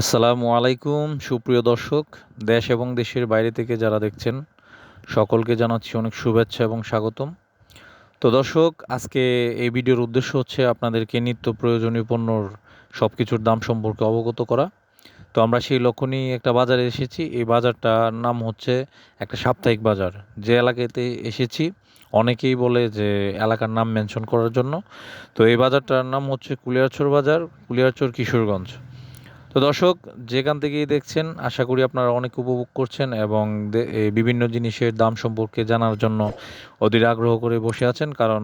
আসসালামু আলাইকুম সুপ্রিয় দর্শক, দেশ এবং দেশের বাইরে থেকে যারা দেখছেন সকলকে জানাচ্ছি অনেক শুভেচ্ছা এবং স্বাগতম। তো দর্শক, আজকে এই ভিডিওর উদ্দেশ্য হচ্ছে আপনাদেরকে নিত্য প্রয়োজনীয় পণ্যর সব কিছুর দাম সম্পর্কে অবগত করা। তো আমরা সেই লক্ষ্য নিয়ে একটা বাজারে এসেছি। এই বাজারটার নাম হচ্ছে একটা সাপ্তাহিক বাজার। যে এলাকাতে এসেছি অনেকেই বলে যে এলাকার নাম মেনশন করার জন্য। তো এই বাজারটার নাম হচ্ছে কুলিয়ারচর বাজার, কুলিয়ারচর কিশোরগঞ্জ। তো দর্শক, যেখান থেকেই দেখছেন আশা করি আপনারা অনেক উপভোগ করছেন এবং এই বিভিন্ন জিনিসের দাম সম্পর্কে জানার জন্য অধীর আগ্রহ করে বসে আছেন, কারণ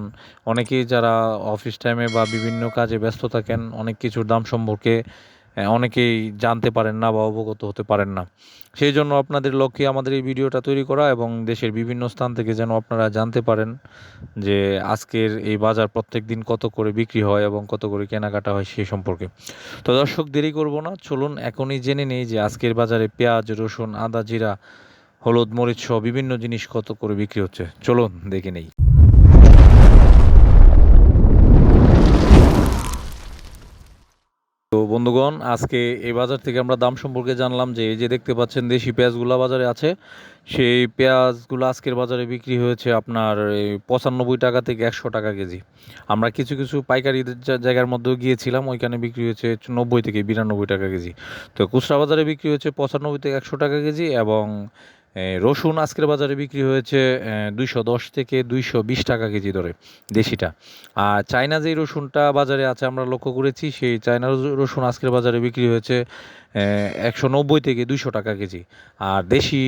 অনেকেই যারা অফিস টাইমে বা বিভিন্ন কাজে ব্যস্ত থাকেন অনেক কিছুর দাম সম্পর্কে অনেকেই জানতে পারেন না বা অবগত হতে পারেন না। সেই জন্য আপনাদের লক্ষ্যে আমাদের এই ভিডিওটা তৈরি করা এবং দেশের বিভিন্ন স্থান থেকে যেন আপনারা জানতে পারেন যে আজকের এই বাজার প্রত্যেক দিন কত করে বিক্রি হয় এবং কত করে কেনাকাটা হয় সেই সম্পর্কে। তো দর্শক, দেরি করব না, চলুন এখনই জেনে নেই যে আজকের বাজারে পেঁয়াজ, রসুন, আদা, জিরা, হলুদ, মরিচ সহ বিভিন্ন জিনিস কত করে বিক্রি হচ্ছে। চলুন দেখে নেই। তো বন্ধুগণ, আজকে এই বাজার থেকে আমরা দাম সম্পর্কে জানলাম যে এই যে দেখতে পাচ্ছেন দেশি পেঁয়াজগুলো বাজারে আছে। সেই পেঁয়াজগুলো আজকের বাজারে বিক্রি হয়েছে আপনার এই 95 টাকা থেকে 100 টাকা কেজি। আমরা কিছু কিছু পাইকারি জায়গার মধ্যেও গিয়েছিলাম, ওইখানে বিক্রি হয়েছে 90 থেকে 92 টাকা কেজি। তো খুচরা বাজারে বিক্রি হয়েছে 95 থেকে 100 টাকা কেজি। এবং রসুন আজকের বাজারে বিক্রি হয়েছে 210 থেকে 220 টাকা কেজি দরে, দেশিটা। আর চায়না যেই রসুনটা বাজারে আছে আমরা লক্ষ্য করেছি, সেই চায়না রসুন আজকের বাজারে বিক্রি হয়েছে 190 থেকে 200 টাকা কেজি। আর দেশি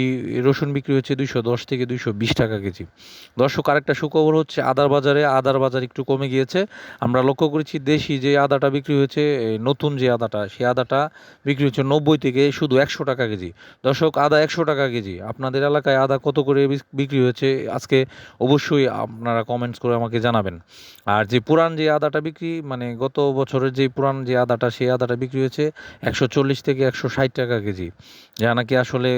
রসুন বিক্রি হচ্ছে 210 থেকে 220 টাকা কেজি। দর্শক, আরেকটা সুখবর হচ্ছে আদার বাজার একটু কমে গিয়েছে। আমরা লক্ষ্য করেছি দেশি যে আদাটা বিক্রি হয়েছে, নতুন যে আদাটা, সেই আদাটা বিক্রি হচ্ছে 90 থেকে শুধু 100 টাকা কেজি। দর্শক, আদা 100 টাকা কেজি। আপনাদের এলাকায় আদা কত করে বিক্রি হয়েছে আজকে অবশ্যই আপনারা কমেন্টস করে আমাকে জানাবেন। আর যে পুরান যে আদাটা বিক্রি, মানে গত বছরের যে পুরান যে আদাটা, সেই আদাটা বিক্রি হয়েছে 140 থেকে 160 টাকা কেজি, যা নাকি আসলে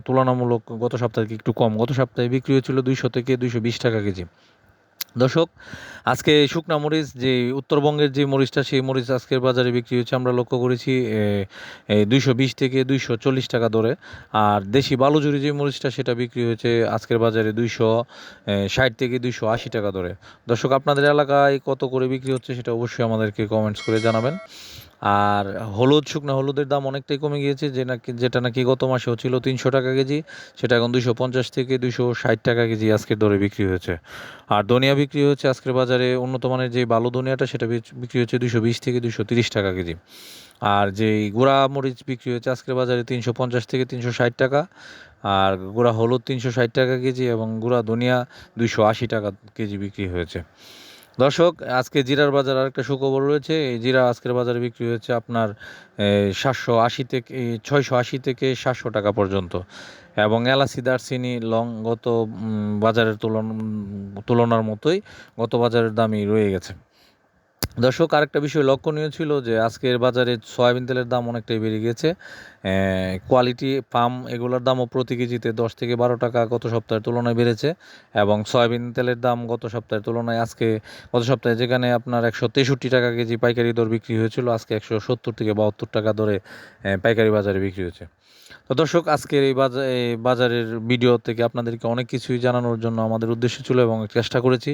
তুলনামূলক গত সপ্তাহে একটু কম। গত সপ্তাহে বিক্রি হয়েছিল 200 থেকে 220 টাকা কেজি। দর্শক, আজকে শুকনা মরিচ যে উত্তরবঙ্গের যে মরিচটা, সেই মরিচ আজকের বাজারে বিক্রি হচ্ছে আমরা লক্ষ্য করেছি 220 থেকে 240 টাকা দরে। আর দেশি বালুচুরি যে মরিচটা, সেটা বিক্রি হয়েছে আজকের বাজারে 260 থেকে 280 টাকা দরে। দর্শক, আপনাদের এলাকায় কত করে বিক্রি হচ্ছে সেটা অবশ্যই আমাদেরকে কমেন্টস করে জানাবেন। আর শুকনা হলুদের দাম অনেকটাই কমে গিয়েছে, যেটা নাকি গত মাসেও ছিল 300 টাকা কেজি, সেটা এখন 250 থেকে 260 টাকা কেজি আজকের দরে বিক্রি হয়েছে। আর ধনিয়া বিক্রি হচ্ছে আজকের বাজারে উন্নত মানের যে ভালো ধনিয়াটা, সেটা বিক্রি হচ্ছে 220 থেকে 230 টাকা কেজি। আর যেই গুঁড়া মরিচ বিক্রি হচ্ছে আজকের বাজারে 350 থেকে 360 টাকা। আর গুঁড়া হলুদ 360 টাকা কেজি এবং গুঁড়া ধনিয়া 280 টাকা কেজি বিক্রি হয়েছে। দর্শক, আজকে জিরার বাজার আরেকটা সুখবর রয়েছে। এই জিরা আজকের বাজারে বিক্রি হচ্ছে আপনার 680 থেকে 700 টাকা পর্যন্ত। এবং এলাচি, দারচিনি, লং গত বাজারের তুলনার মতোই গত বাজারের দামই রয়ে গেছে। দর্শক, আরেকটা বিষয় লক্ষণীয় ছিল যে আজকের বাজারে সয়াবিন তেলের দাম অনেকটাই বেড়ে গেছে। কোয়ালিটি পাম এগুলোর দামও প্রতি কেজিতে 10 থেকে 12 টাকা গত সপ্তাহের তুলনায় বেড়েছে। এবং সয়াবিন তেলের দাম গত সপ্তাহের তুলনায় গত সপ্তাহে যেখানে আপনার 163 টাকা কেজি পাইকারি দর বিক্রি হয়েছিল, আজকে 170 থেকে 72 টাকা দরে পাইকারি বাজারে বিক্রি হয়েছে। তো দর্শক, আজকের এই বাজারের ভিডিও থেকে আপনাদেরকে অনেক কিছুই জানানোর জন্য আমাদের উদ্দেশ্য ছিল এবং চেষ্টা করেছি।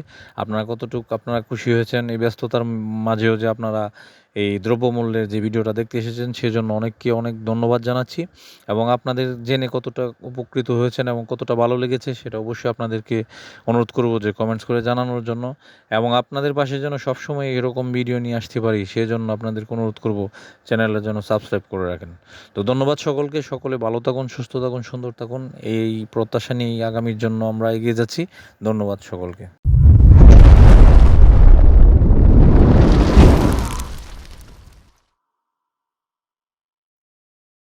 আপনারা খুশি হয়েছেন এই ব্যস্ততার মাঝেও যে আপনারা এই দ্রব্যমূল্যের যে ভিডিওটা দেখতে এসেছেন, সেজন্য অনেককে অনেক ধন্যবাদ জানাচ্ছি। এবং আপনাদের জেনে কতটা উপকৃত হয়েছেন এবং কতটা ভালো লেগেছে সেটা অবশ্যই আপনাদেরকে অনুরোধ করব যে কমেন্টস করে জানানোর জন্য। এবং আপনাদের পাশে যেন সবসময় এরকম ভিডিও নিয়ে আসতে পারি, সেজন্য আপনাদেরকে অনুরোধ করব চ্যানেলের জন্য সাবস্ক্রাইব করে রাখেন। তো ধন্যবাদ সকলকে। সকলে ভালো থাকুন, সুস্থ থাকুন, সুন্দর থাকুন, এই প্রত্যাশা নিয়ে আগামীর জন্য আমরা এগিয়ে যাচ্ছি। ধন্যবাদ সকলকে।